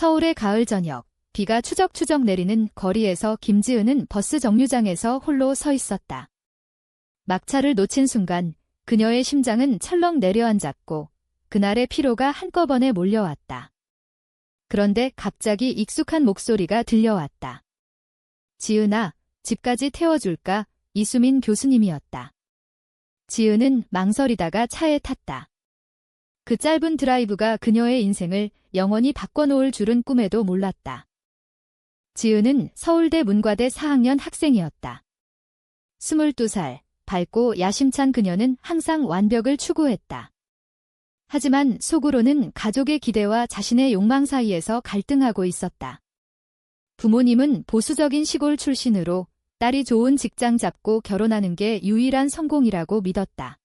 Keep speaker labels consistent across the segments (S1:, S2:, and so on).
S1: 서울의 가을 저녁, 비가 추적추적 내리는 거리에서 김지은은 버스 정류장에서 홀로 서 있었다. 막차를 놓친 순간 그녀의 심장은 철렁 내려앉았고 그날의 피로가 한꺼번에 몰려왔다. 그런데 갑자기 익숙한 목소리가 들려왔다. 지은아, 집까지 태워줄까? 이수민 교수님이었다. 지은은 망설이다가 차에 탔다. 그 짧은 드라이브가 그녀의 인생을 영원히 바꿔놓을 줄은 꿈에도 몰랐다. 지은은 서울대 문과대 4학년 학생이었다. 22살, 밝고 야심찬 그녀는 항상 완벽을 추구했다. 하지만 속으로는 가족의 기대와 자신의 욕망 사이에서 갈등하고 있었다. 부모님은 보수적인 시골 출신으로 딸이 좋은 직장 잡고 결혼하는 게 유일한 성공이라고 믿었다.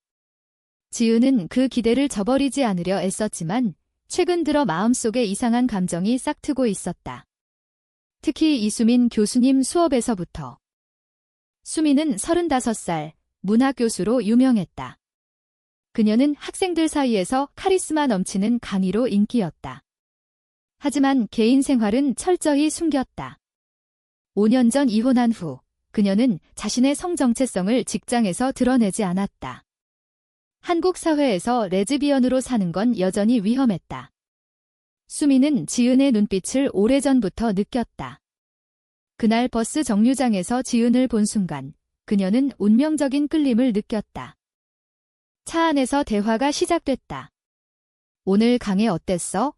S1: 지은은 그 기대를 저버리지 않으려 애썼지만 최근 들어 마음속에 이상한 감정이 싹트고 있었다. 특히 이수민 교수님 수업에서부터. 수민은 35살, 문학교수로 유명했다. 그녀는 학생들 사이에서 카리스마 넘치는 강의로 인기였다. 하지만 개인 생활은 철저히 숨겼다. 5년 전 이혼한 후 그녀는 자신의 성 정체성을 직장에서 드러내지 않았다. 한국 사회에서 레즈비언으로 사는 건 여전히 위험했다. 수민은 지은의 눈빛을 오래전부터 느꼈다. 그날 버스 정류장에서 지은을 본 순간 그녀는 운명적인 끌림을 느꼈다. 차 안에서 대화가 시작됐다. 오늘 강의 어땠어?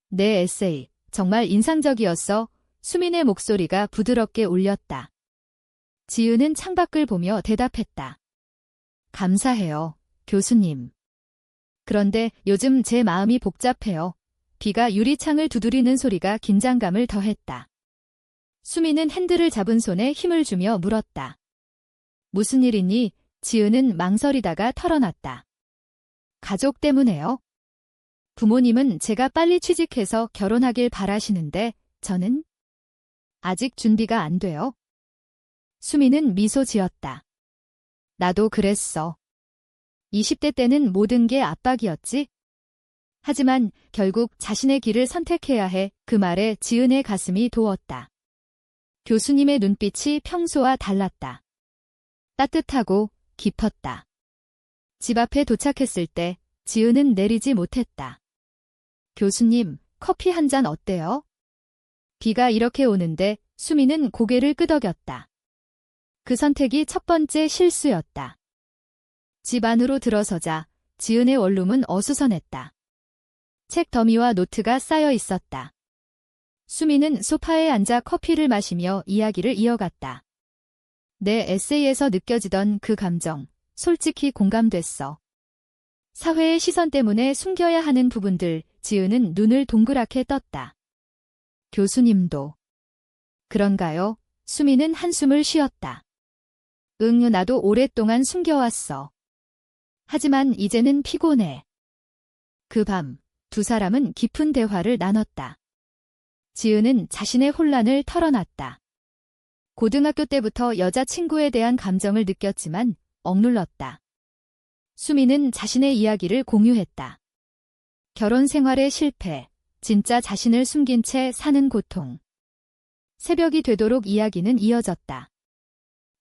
S1: 내 에세이, 정말 인상적이었어. 수민의 목소리가 부드럽게 울렸다. 지은은 창밖을 보며 대답했다. 감사해요, 교수님. 그런데 요즘 제 마음이 복잡해요. 비가 유리창을 두드리는 소리가 긴장감을 더했다. 수민은 핸들을 잡은 손에 힘을 주며 물었다. 무슨 일이니? 지은은 망설이다가 털어놨다. 가족 때문에요. 부모님은 제가 빨리 취직해서 결혼하길 바라시는데 저는 아직 준비가 안 돼요. 수민은 미소 지었다. 나도 그랬어. 20대 때는 모든 게 압박이었지. 하지만 결국 자신의 길을 선택해야 해. 그 말에 지은의 가슴이 도웠다. 교수님의 눈빛이 평소와 달랐다. 따뜻하고 깊었다. 집 앞에 도착했을 때 지은은 내리지 못했다. 교수님, 커피 한 잔 어때요? 비가 이렇게 오는데 수민은 고개를 끄덕였다. 그 선택이 첫 번째 실수였다. 집 안으로 들어서자 지은의 원룸은 어수선했다. 책 더미와 노트가 쌓여 있었다. 수민은 소파에 앉아 커피를 마시며 이야기를 이어갔다. 내 에세이에서 느껴지던 그 감정, 솔직히 공감됐어. 사회의 시선 때문에 숨겨야 하는 부분들, 지은은 눈을 동그랗게 떴다. 교수님도. 그런가요? 수민은 한숨을 쉬었다. 응, 나도 오랫동안 숨겨왔어. 하지만 이제는 피곤해. 그 밤, 두 사람은 깊은 대화를 나눴다. 지은은 자신의 혼란을 털어놨다. 고등학교 때부터 여자친구에 대한 감정을 느꼈지만 억눌렀다. 수민은 자신의 이야기를 공유했다. 결혼 생활의 실패, 진짜 자신을 숨긴 채 사는 고통. 새벽이 되도록 이야기는 이어졌다.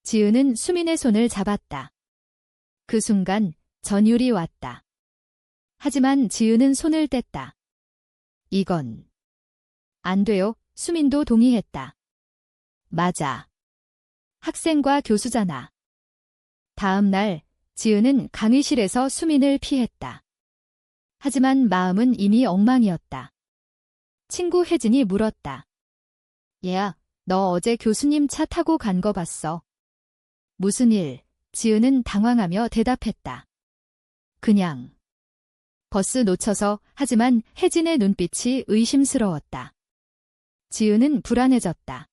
S1: 지은은 수민의 손을 잡았다. 그 순간 전율이 왔다. 하지만 지은은 손을 뗐다. 이건 안 돼요. 수민도 동의했다. 맞아. 학생과 교수잖아. 다음 날 지은은 강의실에서 수민을 피했다. 하지만 마음은 이미 엉망이었다. 친구 혜진이 물었다. 얘야, 너 어제 교수님 차 타고 간 거 봤어? 무슨 일? 지은은 당황하며 대답했다. 그냥. 버스 놓쳐서. 하지만 혜진의 눈빛이 의심스러웠다. 지은은 불안해졌다.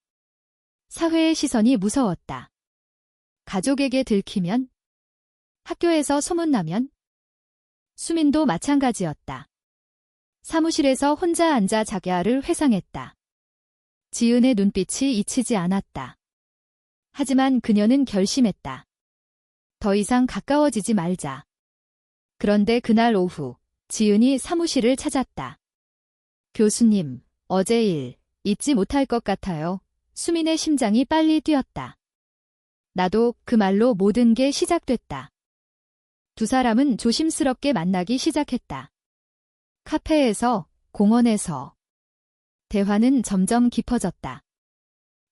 S1: 사회의 시선이 무서웠다. 가족에게 들키면? 학교에서 소문나면? 수민도 마찬가지였다. 사무실에서 혼자 앉아 자기야를 회상했다. 지은의 눈빛이 잊히지 않았다. 하지만 그녀는 결심했다. 더 이상 가까워지지 말자. 그런데 그날 오후, 지은이 사무실을 찾았다. 교수님, 어제 일 잊지 못할 것 같아요. 수민의 심장이 빨리 뛰었다. 나도 그 말로 모든 게 시작됐다. 두 사람은 조심스럽게 만나기 시작했다. 카페에서, 공원에서. 대화는 점점 깊어졌다.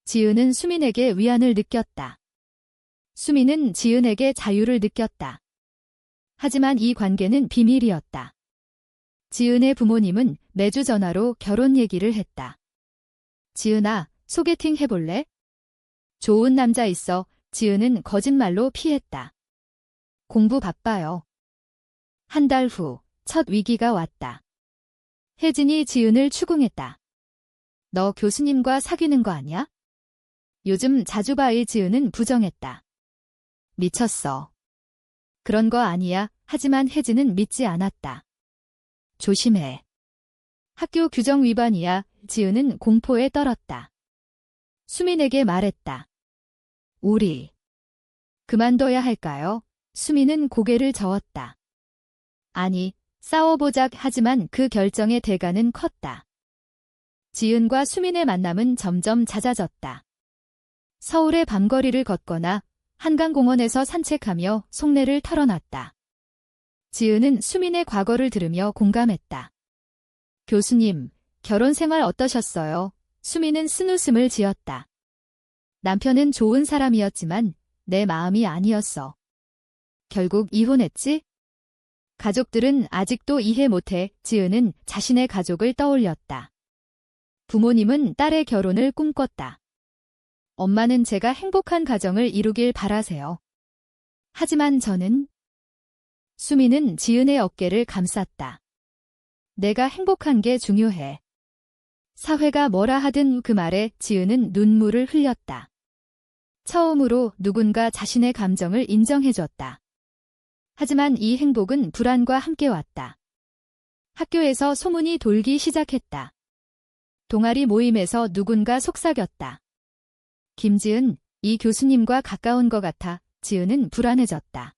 S1: 지은은 수민에게 위안을 느꼈다. 수민은 지은에게 자유를 느꼈다. 하지만 이 관계는 비밀이었다. 지은의 부모님은 매주 전화로 결혼 얘기를 했다. 지은아, 소개팅 해볼래? 좋은 남자 있어. 지은은 거짓말로 피했다. 공부 바빠요. 한 달 후, 첫 위기가 왔다. 혜진이 지은을 추궁했다. 너 교수님과 사귀는 거 아니야? 요즘 자주 봐. 지은은 부정했다. 미쳤어. 그런 거 아니야. 하지만 혜진은 믿지 않았다. 조심해. 학교 규정 위반이야. 지은은 공포에 떨었다. 수민에게 말했다. 우리 그만둬야 할까요? 수민은 고개를 저었다. 아니, 싸워보자. 하지만 그 결정의 대가는 컸다. 지은과 수민의 만남은 점점 잦아졌다. 서울의 밤거리를 걷거나 한강공원에서 산책하며 속내를 털어놨다. 지은은 수민의 과거를 들으며 공감했다. 교수님, 결혼 생활 어떠셨어요? 수민은 쓴웃음을 지었다. 남편은 좋은 사람이었지만 내 마음이 아니었어. 결국 이혼했지? 가족들은 아직도 이해 못해. 지은은 자신의 가족을 떠올렸다. 부모님은 딸의 결혼을 꿈꿨다. 엄마는 제가 행복한 가정을 이루길 바라세요. 하지만 저는... 수민은 지은의 어깨를 감쌌다. 내가 행복한 게 중요해. 사회가 뭐라 하든 그 말에 지은은 눈물을 흘렸다. 처음으로 누군가 자신의 감정을 인정해줬다. 하지만 이 행복은 불안과 함께 왔다. 학교에서 소문이 돌기 시작했다. 동아리 모임에서 누군가 속삭였다. 김지은, 이 교수님과 가까운 것 같아. 지은은 불안해졌다.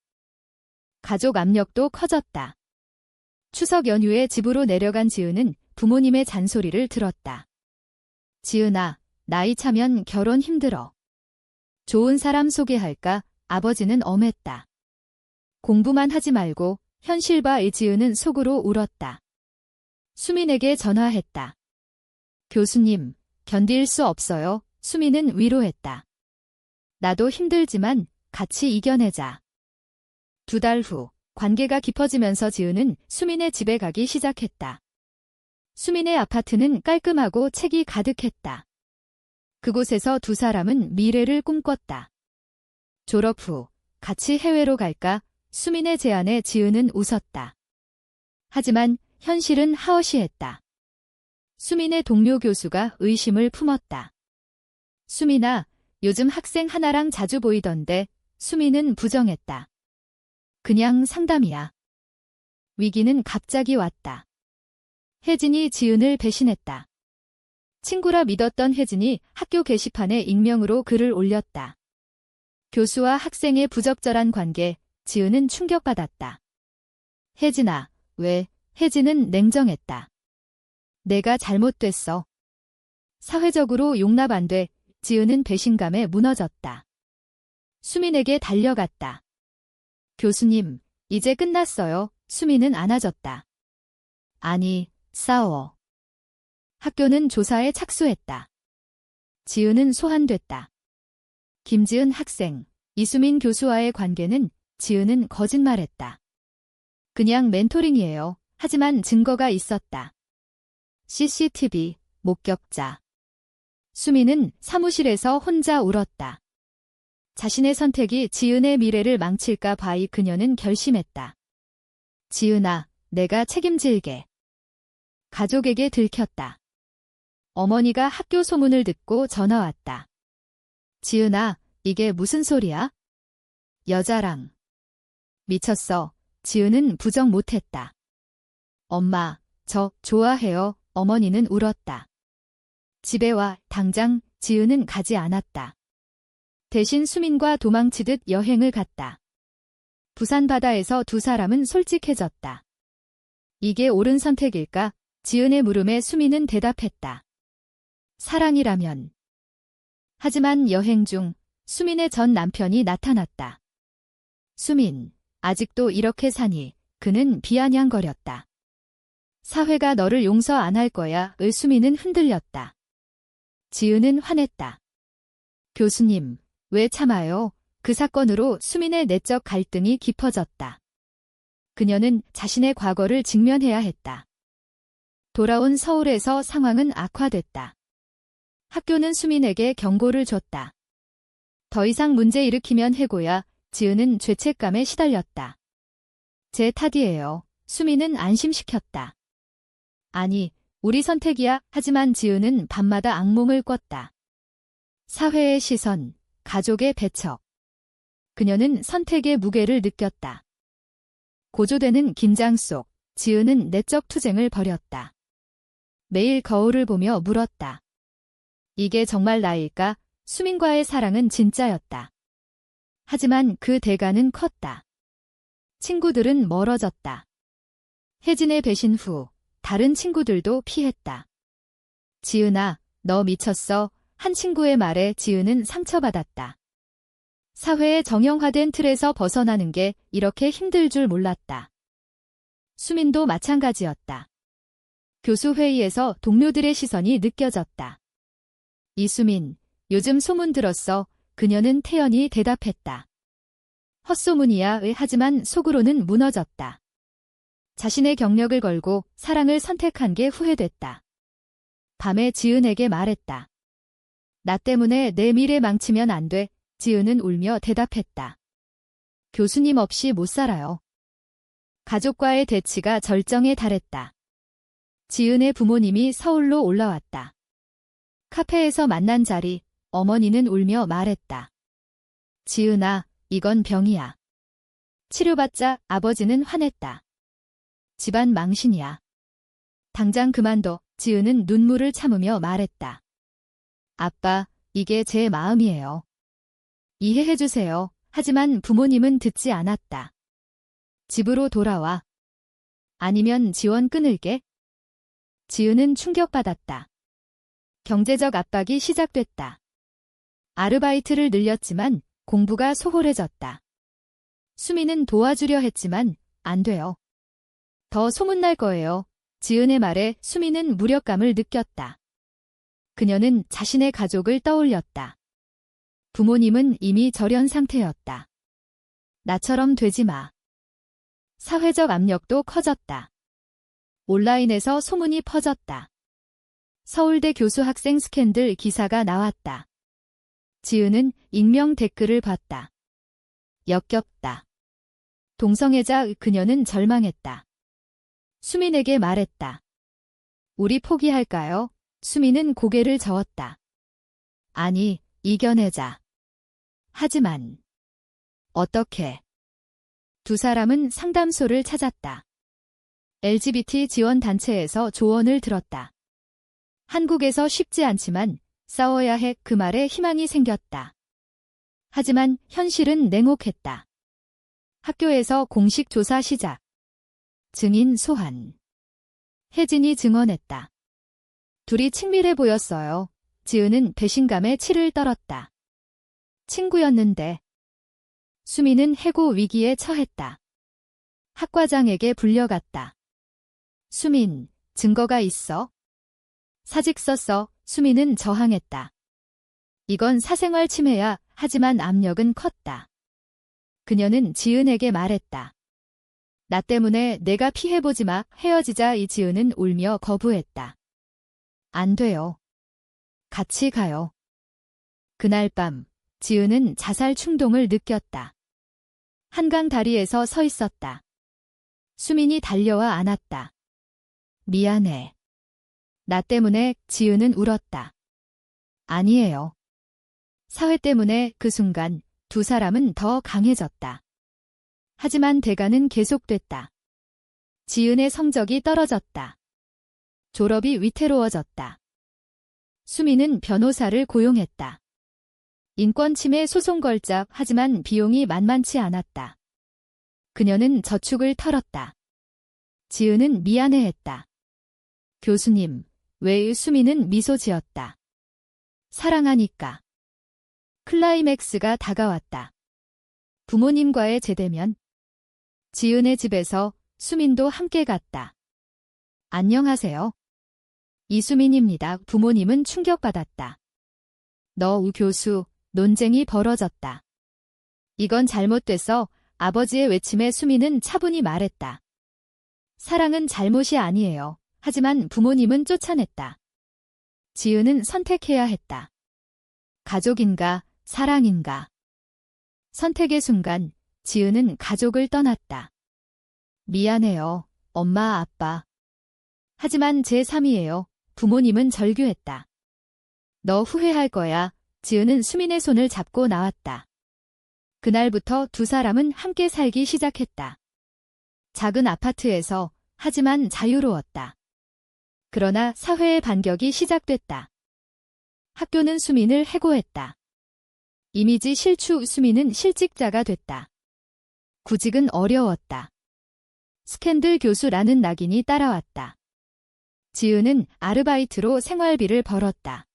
S1: 가족 압력도 커졌다. 추석 연휴에 집으로 내려간 지은은 부모님의 잔소리를 들었다. 지은아, 나이 차면 결혼 힘들어. 좋은 사람 소개할까? 아버지는 엄했다. 공부만 하지 말고 현실 봐. 지은은 속으로 울었다. 수민에게 전화했다. 교수님, 견딜 수 없어요. 수민은 위로했다. 나도 힘들지만 같이 이겨내자. 2달 후, 관계가 깊어지면서 지은은 수민의 집에 가기 시작했다. 수민의 아파트는 깔끔하고 책이 가득했다. 그곳에서 두 사람은 미래를 꿈꿨다. 졸업 후, 같이 해외로 갈까? 수민의 제안에 지은은 웃었다. 하지만 현실은 하어시했다. 수민의 동료 교수가 의심을 품었다. 수민아, 요즘 학생 하나랑 자주 보이던데. 수민은 부정했다. 그냥 상담이야. 위기는 갑자기 왔다. 혜진이 지은을 배신했다. 친구라 믿었던 혜진이 학교 게시판에 익명으로 글을 올렸다. 교수와 학생의 부적절한 관계, 지은은 충격받았다. 혜진아, 왜? 혜진은 냉정했다. 내가 잘못됐어. 사회적으로 용납 안 돼. 지은은 배신감에 무너졌다. 수민에게 달려갔다. 교수님, 이제 끝났어요. 수민은 안아줬다. 아니, 싸워. 학교는 조사에 착수했다. 지은은 소환됐다. 김지은 학생, 이수민 교수와의 관계는 지은은 거짓말했다. 그냥 멘토링이에요. 하지만 증거가 있었다. CCTV, 목격자. 수민은 사무실에서 혼자 울었다. 자신의 선택이 지은의 미래를 망칠까 봐 그녀는 결심했다. 지은아, 내가 책임질게. 가족에게 들켰다. 어머니가 학교 소문을 듣고 전화 왔다. 지은아, 이게 무슨 소리야? 여자랑. 미쳤어. 지은은 부정 못했다. 엄마, 저 좋아해요. 어머니는 울었다. 집에 와, 당장. 지은은 가지 않았다. 대신 수민과 도망치듯 여행을 갔다. 부산 바다에서 두 사람은 솔직해졌다. 이게 옳은 선택일까? 지은의 물음에 수민은 대답했다. 사랑이라면. 하지만 여행 중 수민의 전 남편이 나타났다. 수민, 아직도 이렇게 사니? 그는 비아냥거렸다. 사회가 너를 용서 안 할 거야. 수민은 흔들렸다. 지은은 화냈다. 교수님, 왜 참아요? 그 사건으로 수민의 내적 갈등이 깊어졌다. 그녀는 자신의 과거를 직면해야 했다. 돌아온 서울에서 상황은 악화됐다. 학교는 수민에게 경고를 줬다. 더 이상 문제 일으키면 해고야. 지은은 죄책감에 시달렸다. 제 탓이에요. 수민은 안심시켰다. 아니, 우리 선택이야. 하지만 지은은 밤마다 악몽을 꿨다. 사회의 시선, 가족의 배척. 그녀는 선택의 무게를 느꼈다. 고조되는 긴장 속 지은은 내적 투쟁을 벌였다. 매일 거울을 보며 물었다. 이게 정말 나일까? 수민과의 사랑은 진짜였다. 하지만 그 대가는 컸다. 친구들은 멀어졌다. 혜진의 배신 후 다른 친구들도 피했다. 지은아, 너 미쳤어? 한 친구의 말에 지은은 상처받았다. 사회의 정형화된 틀에서 벗어나는 게 이렇게 힘들 줄 몰랐다. 수민도 마찬가지였다. 교수 회의에서 동료들의 시선이 느껴졌다. 이수민, 요즘 소문 들었어. 그녀는 태연히 대답했다. 헛소문이야. 하지만 속으로는 무너졌다. 자신의 경력을 걸고 사랑을 선택한 게 후회됐다. 밤에 지은에게 말했다. 나 때문에 내 미래 망치면 안 돼. 지은은 울며 대답했다. 교수님 없이 못 살아요. 가족과의 대치가 절정에 달했다. 지은의 부모님이 서울로 올라왔다. 카페에서 만난 자리, 어머니는 울며 말했다. 지은아, 이건 병이야. 치료받자. 아버지는 화냈다. 집안 망신이야. 당장 그만둬. 지은은 눈물을 참으며 말했다. 아빠, 이게 제 마음이에요. 이해해주세요. 하지만 부모님은 듣지 않았다. 집으로 돌아와. 아니면 지원 끊을게. 지은은 충격받았다. 경제적 압박이 시작됐다. 아르바이트를 늘렸지만 공부가 소홀해졌다. 수민은 도와주려 했지만 안 돼요. 더 소문날 거예요. 지은의 말에 수민은 무력감을 느꼈다. 그녀는 자신의 가족을 떠올렸다. 부모님은 이미 절연 상태였다. 나처럼 되지 마. 사회적 압력도 커졌다. 온라인에서 소문이 퍼졌다. 서울대 교수 학생 스캔들 기사가 나왔다. 지은은 익명 댓글을 봤다. 역겹다. 동성애자. 그녀는 절망했다. 수민에게 말했다. 우리 포기할까요? 수민은 고개를 저었다. 아니, 이겨내자. 하지만 어떻게? 두 사람은 상담소를 찾았다. LGBT 지원 단체에서 조언을 들었다. 한국에서 쉽지 않지만 싸워야 해. 그 말에 희망이 생겼다. 하지만 현실은 냉혹했다. 학교에서 공식 조사 시작. 증인 소환. 혜진이 증언했다. 둘이 친밀해 보였어요. 지은은 배신감에 치를 떨었다. 친구였는데. 수민은 해고 위기에 처했다. 학과장에게 불려갔다. 수민, 증거가 있어? 사직 썼어. 수민은 저항했다. 이건 사생활 침해야. 하지만 압력은 컸다. 그녀는 지은에게 말했다. 나 때문에 내가 피해보지 마. 헤어지자. 이 지은은 울며 거부했다. 안 돼요. 같이 가요. 그날 밤, 지은은 자살 충동을 느꼈다. 한강 다리에서 서 있었다. 수민이 달려와 안았다. 미안해. 나 때문에. 지은은 울었다. 아니에요. 사회 때문에. 그 순간 두 사람은 더 강해졌다. 하지만 대가는 계속됐다. 지은의 성적이 떨어졌다. 졸업이 위태로워졌다. 수민은 변호사를 고용했다. 인권침해 소송 걸자. 하지만 비용이 만만치 않았다. 그녀는 저축을 털었다. 지은은 미안해했다. 교수님, 왜? 수민은 미소 지었다. 사랑하니까. 클라이맥스가 다가왔다. 부모님과의 재대면. 지은의 집에서 수민도 함께 갔다. 안녕하세요. 이수민입니다. 부모님은 충격받았다. 너 우 교수, 논쟁이 벌어졌다. 이건 잘못됐어. 아버지의 외침에 수민은 차분히 말했다. 사랑은 잘못이 아니에요. 하지만 부모님은 쫓아냈다. 지은은 선택해야 했다. 가족인가, 사랑인가. 선택의 순간, 지은은 가족을 떠났다. 미안해요, 엄마, 아빠. 하지만 제3이에요. 부모님은 절규했다. 너 후회할 거야. 지은은 수민의 손을 잡고 나왔다. 그날부터 두 사람은 함께 살기 시작했다. 작은 아파트에서, 하지만 자유로웠다. 그러나 사회의 반격이 시작됐다. 학교는 수민을 해고했다. 이미지 실추. 수민은 실직자가 됐다. 구직은 어려웠다. 스캔들 교수라는 낙인이 따라왔다. 지은은 아르바이트로 생활비를 벌었다.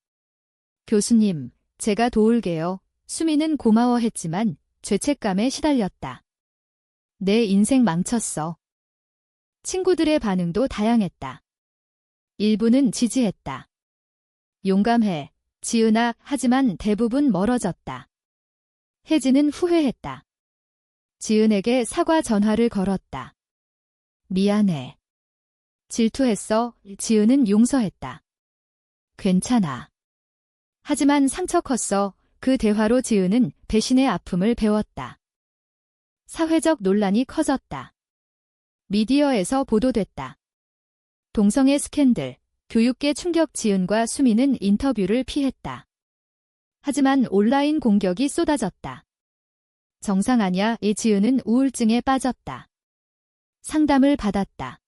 S1: 교수님, 제가 도울게요. 수민은 고마워했지만 죄책감에 시달렸다. 내 인생 망쳤어. 친구들의 반응도 다양했다. 일부는 지지했다. 용감해, 지은아. 하지만 대부분 멀어졌다. 혜진은 후회했다. 지은에게 사과 전화를 걸었다. 미안해. 질투했어. 지은은 용서했다. 괜찮아. 하지만 상처 컸어. 그 대화로 지은은 배신의 아픔을 배웠다. 사회적 논란이 커졌다. 미디어에서 보도됐다. 동성애 스캔들, 교육계 충격. 지은과 수민은 인터뷰를 피했다. 하지만 온라인 공격이 쏟아졌다. 정상 아냐. 지은은 우울증에 빠졌다. 상담을 받았다.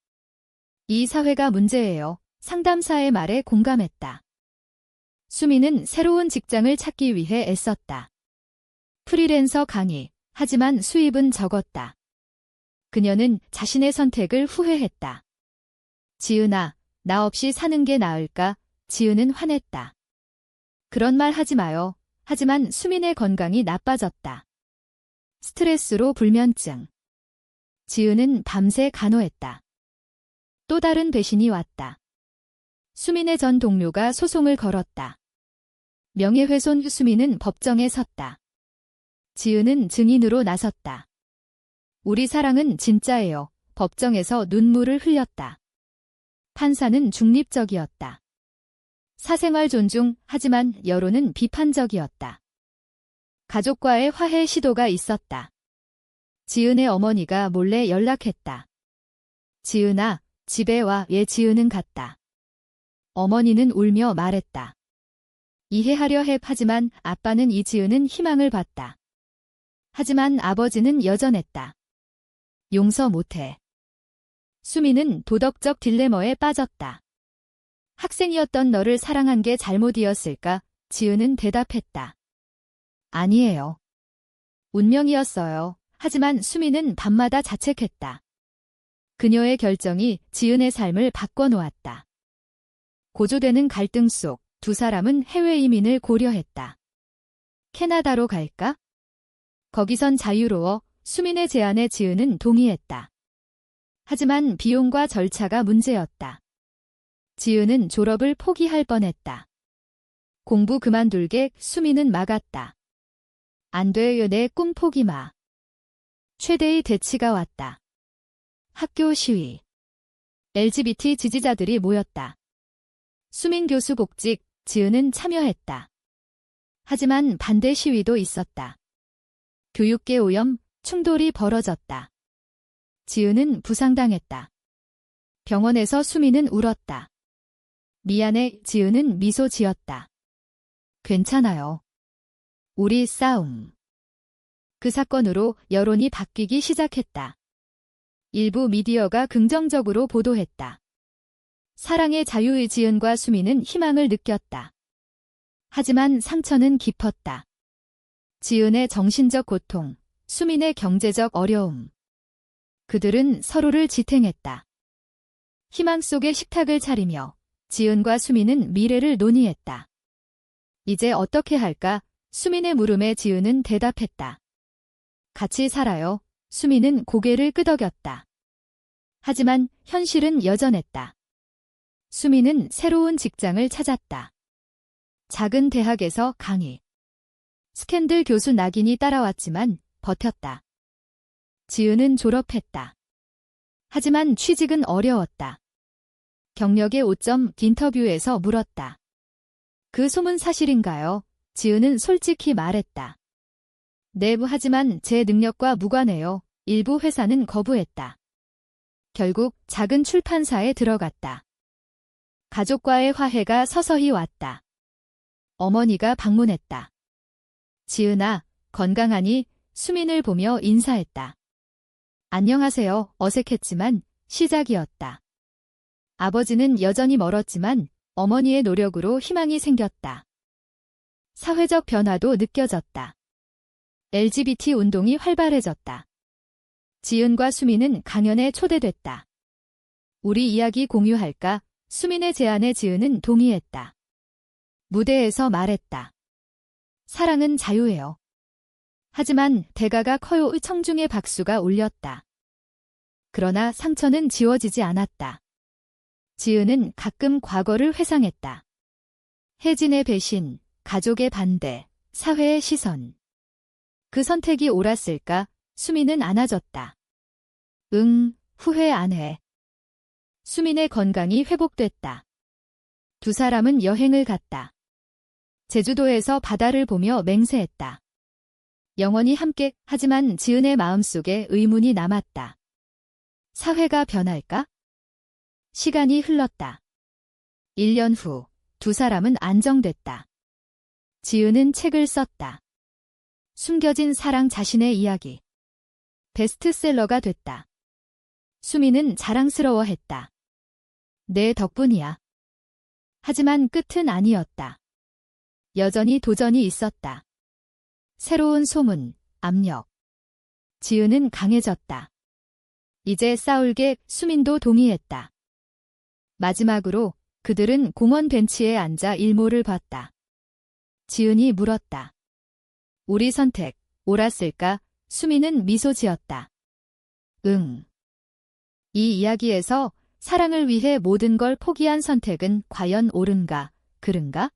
S1: 이 사회가 문제예요. 상담사의 말에 공감했다. 수민은 새로운 직장을 찾기 위해 애썼다. 프리랜서 강의, 하지만 수입은 적었다. 그녀는 자신의 선택을 후회했다. 지은아, 나 없이 사는 게 나을까? 지은은 화냈다. 그런 말 하지 마요. 하지만 수민의 건강이 나빠졌다. 스트레스로 불면증. 지은은 밤새 간호했다. 또 다른 배신이 왔다. 수민의 전 동료가 소송을 걸었다. 명예훼손. 수민은 법정에 섰다. 지은은 증인으로 나섰다. 우리 사랑은 진짜예요. 법정에서 눈물을 흘렸다. 판사는 중립적이었다. 사생활 존중. 하지만 여론은 비판적이었다. 가족과의 화해 시도가 있었다. 지은의 어머니가 몰래 연락했다. 지은아, 집에 와. 지은은 갔다. 어머니는 울며 말했다. 이해하려 해. 하지만 아빠는 지은은 희망을 봤다. 하지만 아버지는 여전했다. 용서 못해. 수민은 도덕적 딜레마에 빠졌다. 학생이었던 너를 사랑한 게 잘못이었을까? 지은은 대답했다. 아니에요. 운명이었어요. 하지만 수민은 밤마다 자책했다. 그녀의 결정이 지은의 삶을 바꿔놓았다. 고조되는 갈등 속 두 사람은 해외 이민을 고려했다. 캐나다로 갈까? 거기선 자유로워. 수민의 제안에 지은은 동의했다. 하지만 비용과 절차가 문제였다. 지은은 졸업을 포기할 뻔했다. 공부 그만둘게. 수민은 막았다. 안 돼요. 내 꿈 포기 마. 최대의 대치가 왔다. 학교 시위. LGBT 지지자들이 모였다. 수민 교수 복직, 지은은 참여했다. 하지만 반대 시위도 있었다. 교육계 오염, 충돌이 벌어졌다. 지은은 부상당했다. 병원에서 수민은 울었다. 미안해. 지은은 미소 지었다. 괜찮아요. 우리 싸움. 그 사건으로 여론이 바뀌기 시작했다. 일부 미디어가 긍정적으로 보도했다. 사랑의 자유의. 지은과 수민은 희망을 느꼈다. 하지만 상처는 깊었다. 지은의 정신적 고통, 수민의 경제적 어려움. 그들은 서로를 지탱했다. 희망 속에 식탁을 차리며 지은과 수민은 미래를 논의했다. 이제 어떻게 할까? 수민의 물음에 지은은 대답했다. 같이 살아요. 수민은 고개를 끄덕였다. 하지만 현실은 여전했다. 수민은 새로운 직장을 찾았다. 작은 대학에서 강의. 스캔들 교수 낙인이 따라왔지만 버텼다. 지은은 졸업했다. 하지만 취직은 어려웠다. 경력의 5점 인터뷰에서 물었다. 그 소문 사실인가요? 지은은 솔직히 말했다. 네, 하지만 제 능력과 무관해요. 일부 회사는 거부했다. 결국 작은 출판사에 들어갔다. 가족과의 화해가 서서히 왔다. 어머니가 방문했다. 지은아, 건강하니? 수민을 보며 인사했다. 안녕하세요. 어색했지만 시작이었다. 아버지는 여전히 멀었지만 어머니의 노력으로 희망이 생겼다. 사회적 변화도 느껴졌다. LGBT 운동이 활발해졌다. 지은과 수민은 강연에 초대됐다. 우리 이야기 공유할까? 수민의 제안에 지은은 동의했다. 무대에서 말했다. 사랑은 자유예요. 하지만 대가가 커요. 청중의 박수가 울렸다. 그러나 상처는 지워지지 않았다. 지은은 가끔 과거를 회상했다. 혜진의 배신, 가족의 반대, 사회의 시선. 그 선택이 옳았을까? 수민은 안아줬다. 응, 후회 안 해. 수민의 건강이 회복됐다. 두 사람은 여행을 갔다. 제주도에서 바다를 보며 맹세했다. 영원히 함께. 하지만 지은의 마음속에 의문이 남았다. 사회가 변할까? 시간이 흘렀다. 1년 후, 두 사람은 안정됐다. 지은은 책을 썼다. 숨겨진 사랑 자신의 이야기. 베스트셀러가 됐다. 수민은 자랑스러워했다. 내 덕분이야. 하지만 끝은 아니었다. 여전히 도전이 있었다. 새로운 소문, 압력. 지은은 강해졌다. 이제 싸울게. 수민도 동의했다. 마지막으로 그들은 공원 벤치에 앉아 일몰을 봤다. 지은이 물었다. 우리 선택, 옳았을까? 수민은 미소 지었다. 응. 이 이야기에서 사랑을 위해 모든 걸 포기한 선택은 과연 옳은가, 그른가?